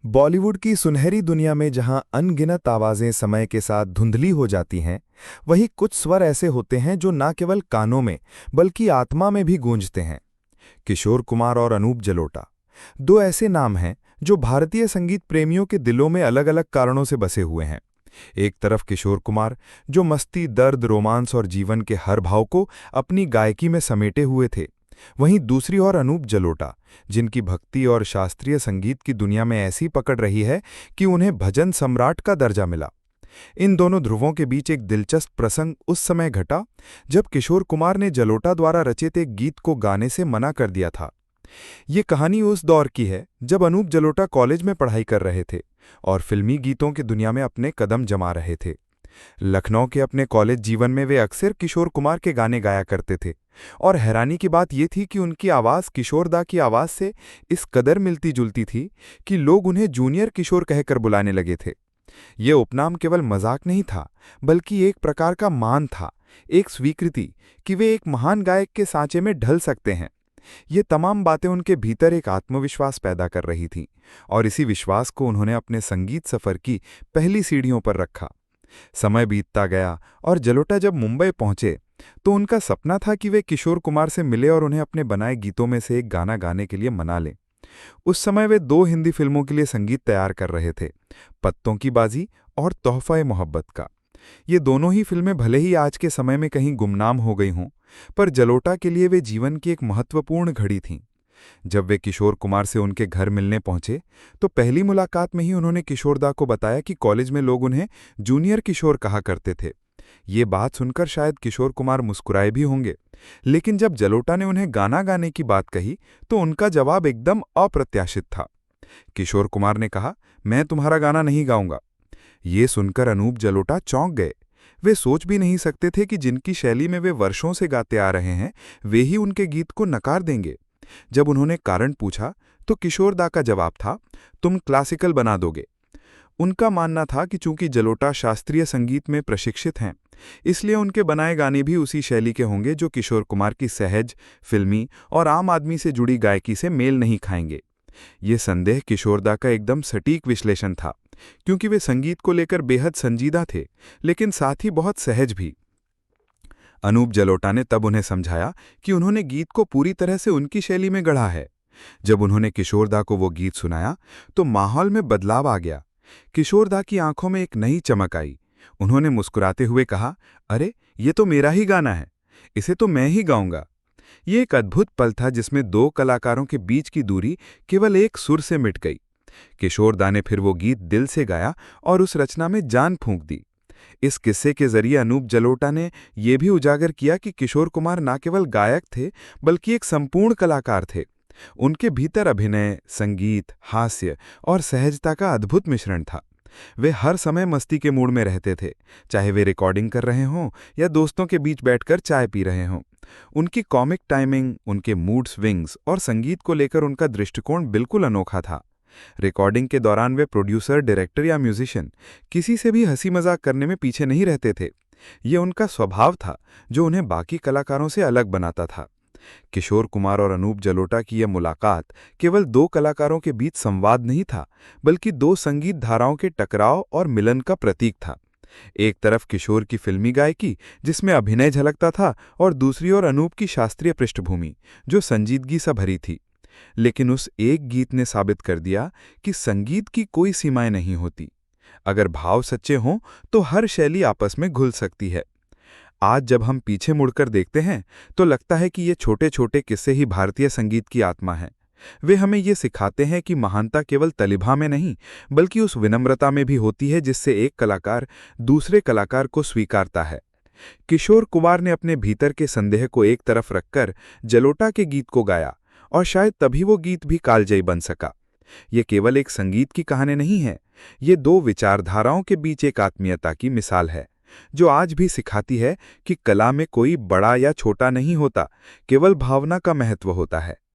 बॉलीवुड की सुनहरी दुनिया में जहां अनगिनत आवाजें समय के साथ धुंधली हो जाती हैं, वहीं कुछ स्वर ऐसे होते हैं जो न केवल कानों में बल्कि आत्मा में भी गूंजते हैं। किशोर कुमार और अनूप जलोटा, दो ऐसे नाम हैं जो भारतीय संगीत प्रेमियों के दिलों में अलग-अलग कारणों से बसे हुए हैं। एक तरफ किशोर कुमार, जो मस्ती, दर्द, रोमांस और जीवन के हर भाव को अपनी गायकी में समेटे हुए थे। वहीं दूसरी ओर अनूप जलोटा, जिनकी भक्ति और शास्त्रीय संगीत की दुनिया में ऐसी पकड़ रही है कि उन्हें भजन सम्राट का दर्जा मिला। इन दोनों ध्रुवों के बीच एक दिलचस्प प्रसंग उस समय घटा जब किशोर कुमार ने जलोटा द्वारा रचित एक गीत को गाने से मना कर दिया था। ये कहानी उस दौर की है जब अनूप जलोटा कॉलेज में पढ़ाई कर रहे थे और फिल्मी गीतों की दुनिया में अपने कदम जमा रहे थे। लखनऊ के अपने कॉलेज जीवन में वे अक्सर किशोर कुमार के गाने गाया करते थे और हैरानी की बात यह थी कि उनकी आवाज़ किशोरदा की आवाज़ से इस कदर मिलती जुलती थी कि लोग उन्हें जूनियर किशोर कहकर बुलाने लगे थे। ये उपनाम केवल मजाक नहीं था, बल्कि एक प्रकार का मान था, एक स्वीकृति कि वे एक महान गायक के सांचे में ढल सकते हैं। ये तमाम बातें उनके भीतर एक आत्मविश्वास पैदा कर रही थीं और इसी विश्वास को उन्होंने अपने संगीत सफ़र की पहली सीढ़ियों पर रखा। समय बीतता गया और जलोटा जब मुंबई पहुंचे तो उनका सपना था कि वे किशोर कुमार से मिले और उन्हें अपने बनाए गीतों में से एक गाना गाने के लिए मना लें। उस समय वे दो हिंदी फिल्मों के लिए संगीत तैयार कर रहे थे, पत्तों की बाजी और तोहफा-ए-मोहब्बत का। ये दोनों ही फिल्में भले ही आज के समय में कहीं गुमनाम हो गई हों, पर जलोटा के लिए वे जीवन की एक महत्वपूर्ण घड़ी थीं। जब वे किशोर कुमार से उनके घर मिलने पहुंचे तो पहली मुलाकात में ही उन्होंने किशोरदा को बताया कि कॉलेज में लोग उन्हें जूनियर किशोर कहा करते थे। ये बात सुनकर शायद किशोर कुमार मुस्कुराए भी होंगे, लेकिन जब जलोटा ने उन्हें गाना गाने की बात कही तो उनका जवाब एकदम अप्रत्याशित था। किशोर कुमार ने कहा, मैं तुम्हारा गाना नहीं गाऊंगा। ये सुनकर अनूप जलोटा चौंक गए। वे सोच भी नहीं सकते थे कि जिनकी शैली में वे वर्षों से गाते आ रहे हैं, वे ही उनके गीत को नकार देंगे। जब उन्होंने कारण पूछा तो किशोरदा का जवाब था, तुम क्लासिकल बना दोगे। उनका मानना था कि चूंकि जलोटा शास्त्रीय संगीत में प्रशिक्षित हैं, इसलिए उनके बनाए गाने भी उसी शैली के होंगे जो किशोर कुमार की सहज, फिल्मी और आम आदमी से जुड़ी गायकी से मेल नहीं खाएंगे। ये संदेह किशोरदा का एकदम सटीक विश्लेषण था, क्योंकि वे संगीत को लेकर बेहद संजीदा थे, लेकिन साथ ही बहुत सहज भी। अनूप जलोटा ने तब उन्हें समझाया कि उन्होंने गीत को पूरी तरह से उनकी शैली में गढ़ा है। जब उन्होंने किशोरदा को वो गीत सुनाया तो माहौल में बदलाव आ गया। किशोरदा की आंखों में एक नई चमक आई। उन्होंने मुस्कुराते हुए कहा, अरे ये तो मेरा ही गाना है, इसे तो मैं ही गाऊंगा। ये एक अद्भुत पल था जिसमें दो कलाकारों के बीच की दूरी केवल एक सुर से मिट गई। किशोरदा ने फिर वो गीत दिल से गाया और उस रचना में जान फूंक दी। इस किस्से के जरिए अनूप जलोटा ने यह भी उजागर किया कि किशोर कुमार न केवल गायक थे, बल्कि एक संपूर्ण कलाकार थे। उनके भीतर अभिनय, संगीत, हास्य और सहजता का अद्भुत मिश्रण था। वे हर समय मस्ती के मूड में रहते थे, चाहे वे रिकॉर्डिंग कर रहे हों या दोस्तों के बीच बैठकर चाय पी रहे हों। उनकी कॉमिक टाइमिंग, उनके मूड स्विंग्स और संगीत को लेकर उनका दृष्टिकोण बिल्कुल अनोखा था। रिकॉर्डिंग के दौरान वे प्रोड्यूसर, डायरेक्टर या म्यूजिशियन किसी से भी हंसी मजाक करने में पीछे नहीं रहते थे। ये उनका स्वभाव था जो उन्हें बाकी कलाकारों से अलग बनाता था। किशोर कुमार और अनूप जलोटा की यह मुलाकात केवल दो कलाकारों के बीच संवाद नहीं था, बल्कि दो संगीत धाराओं के टकराव और मिलन का प्रतीक था। एक तरफ किशोर की फिल्मी गायकी जिसमें अभिनय झलकता था और दूसरी ओर अनूप की शास्त्रीय पृष्ठभूमि जो संजीदगी सा भरी थी। लेकिन उस एक गीत ने साबित कर दिया कि संगीत की कोई सीमाएं नहीं होती। अगर भाव सच्चे हों तो हर शैली आपस में घुल सकती है। आज जब हम पीछे मुड़कर देखते हैं तो लगता है कि ये छोटे छोटे किस्से ही भारतीय संगीत की आत्मा हैं। वे हमें ये सिखाते हैं कि महानता केवल तलिभा में नहीं, बल्कि उस विनम्रता में भी होती है जिससे एक कलाकार दूसरे कलाकार को स्वीकारता है। किशोर कुमार ने अपने भीतर के संदेह को एक तरफ रखकर जलोटा के गीत को गाया और शायद तभी वो गीत भी कालजयी बन सका। ये केवल एक संगीत की कहानी नहीं है, ये दो विचारधाराओं के बीच एक आत्मीयता की मिसाल है, जो आज भी सिखाती है कि कला में कोई बड़ा या छोटा नहीं होता, केवल भावना का महत्व होता है।